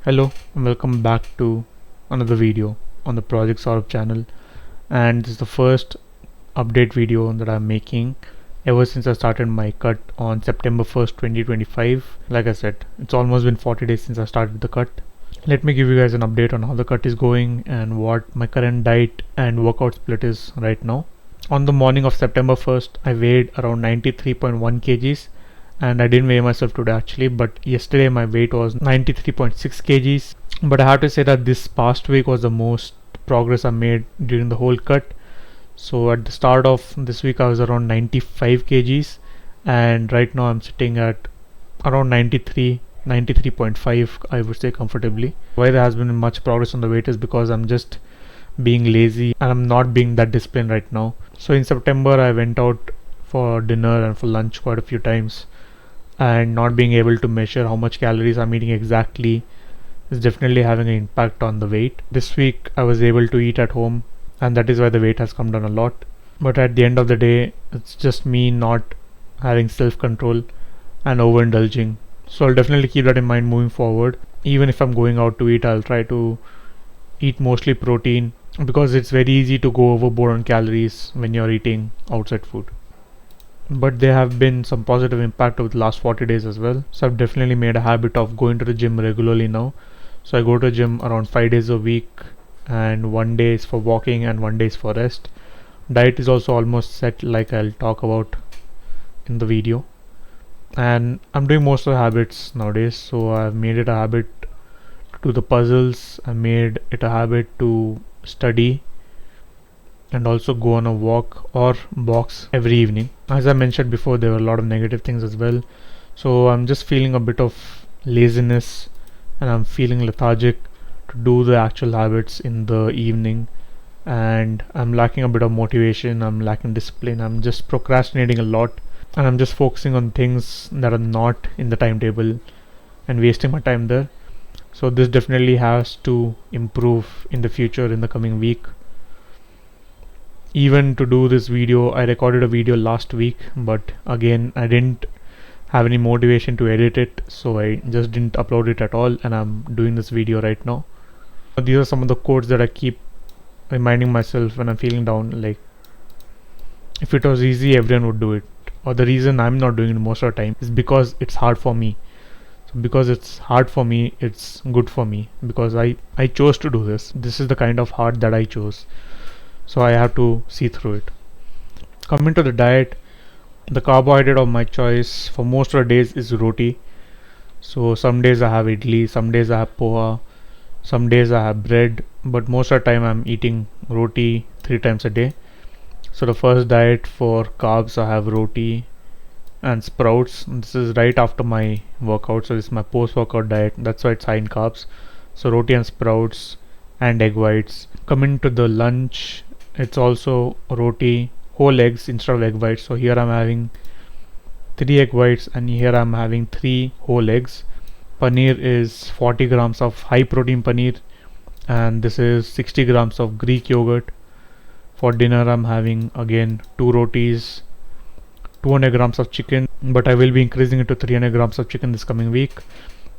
Hello and welcome back to another video on the Project Saurabh channel, and this is the first update video that I'm making ever since I started my cut on September 1st 2025. Like I said, it's almost been 40 days since I started the cut. Let me give you guys an update on how the cut is going and what my current diet and workout split is right now. On the morning of September 1st, I weighed around 93.1 kgs, and I didn't weigh myself today actually, but yesterday my weight was 93.6 kgs. But I have to say that this past week was the most progress I made during the whole cut. So at the start of this week I was around 95 kgs, and right now I'm sitting at around 93.5, I would say, comfortably. Why there has been much progress on the weight is because I'm just being lazy and I'm not being that disciplined right now. So in September I went out for dinner and for lunch quite a few times, and not being able to measure how much calories I'm eating exactly is definitely having an impact on the weight. This week I was able to eat at home, and that is why the weight has come down a lot. But at the end of the day, it's just me not having self-control and overindulging. So I'll definitely keep that in mind moving forward. Even if I'm going out to eat, I'll try to eat mostly protein, because it's very easy to go overboard on calories when you're eating outside food. But there have been some positive impact over the last 40 days as well. So I've definitely made a habit of going to the gym regularly now. So I go to the gym around 5 days a week, and one day is for walking and one day is for rest. Diet is also almost set, like I'll talk about in the video. And I'm doing most of the habits nowadays. So I've made it a habit to do the puzzles. I made it a habit to study and also go on a walk or box every evening. As I mentioned before, there were a lot of negative things as well. So I'm just feeling a bit of laziness, and I'm feeling lethargic to do the actual habits in the evening, and I'm lacking a bit of motivation, I'm lacking discipline, I'm just procrastinating a lot, and I'm just focusing on things that are not in the timetable and wasting my time there. So this definitely has to improve in the future, in the coming week. Even to do this video, I recorded a video last week, but again I didn't have any motivation to edit it, so I just didn't upload it at all, and I'm doing this video right now. These are some of the quotes that I keep reminding myself when I'm feeling down, like, if it was easy everyone would do it, or the reason I'm not doing it most of the time is because it's hard for me. So because it's hard for me, it's good for me, because I chose to do this. This is the kind of hard that I chose, so I have to see through it. Coming to the diet, the carbohydrate of my choice for most of the days is roti. So some days I have idli, some days I have poha, some days I have bread, but most of the time I'm eating roti 3 times a day. So the first diet for carbs, I have roti and sprouts. This is right after my workout, so this is my post-workout diet. That's why it's high in carbs. So roti and sprouts and egg whites. Coming to the lunch, it's also roti, whole eggs instead of egg whites. So here I'm having 3 egg whites, and here I'm having 3 whole eggs. Paneer is 40 grams of high protein paneer, and this is 60 grams of Greek yogurt. For dinner I'm having again 2 rotis, 200 grams of chicken, but I will be increasing it to 300 grams of chicken this coming week.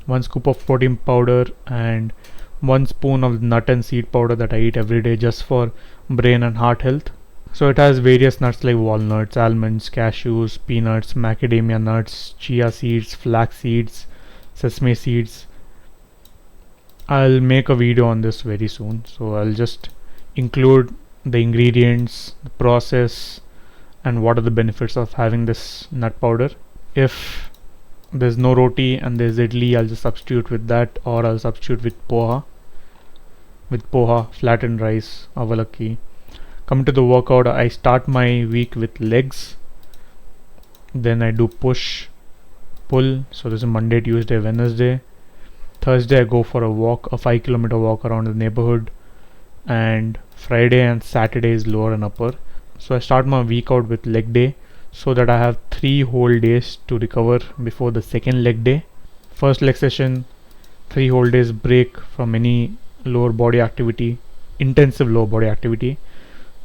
1 scoop of protein powder and 1 spoon of nut and seed powder that I eat every day just for brain and heart health. So it has various nuts like walnuts, almonds, cashews, peanuts, macadamia nuts, chia seeds, flax seeds, sesame seeds. I'll make a video on this very soon, so I'll just include the ingredients, the process, and what are the benefits of having this nut powder. If there's no roti and there's idli, I'll just substitute with that, or I'll substitute with poha. With poha, flattened rice, avalakki. Coming to the workout, I start my week with legs, then I do push, pull. So this is Monday, Tuesday, Wednesday. Thursday I go for a walk, a 5-kilometer walk around the neighborhood, and Friday and Saturday is lower and upper. So I start my week out with leg day, so that I have 3 whole days to recover before the second leg day. First leg session, 3 whole days break from any lower body activity, intensive lower body activity,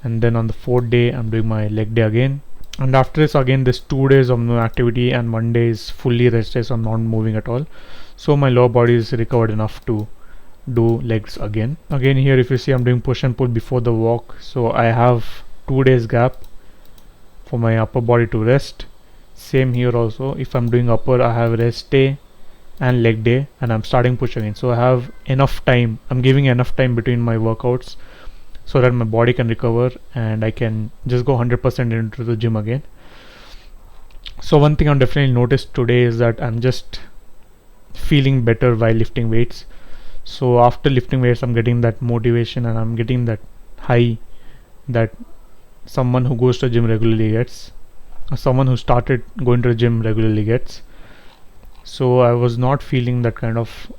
and then on the 4th day I'm doing my leg day again. And after this again there's 2 days of no activity, and 1 day is fully rest day, so I'm not moving at all. so my lower body is recovered enough to do legs again. Here if you see, I'm doing push and pull before the walk, so I have 2 days gap for my upper body to rest. Same here also, if I'm doing upper, I have rest day and leg day, and I'm starting push again, so I have enough time. I'm giving enough time between my workouts so that my body can recover and I can just go 100% into the gym again. So one thing I've definitely noticed today is that I'm just feeling better while lifting weights. So after lifting weights, I'm getting that motivation and I'm getting that high that someone who goes to the gym regularly gets, or someone who started going to the gym regularly gets. So I was not feeling that kind of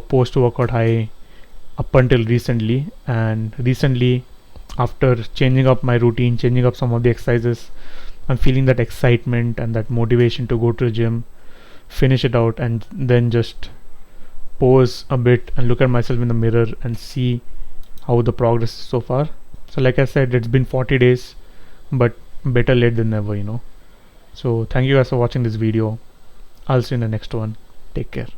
post workout high up until recently, and recently after changing up my routine, changing up some of the exercises, I'm feeling that excitement and that motivation to go to the gym, finish it out, and then just pause a bit and look at myself in the mirror and see how the progress is so far. So like I said, it's been 40 days, but better late than never, So thank you guys for watching this video. I'll see you in the next one. Take care.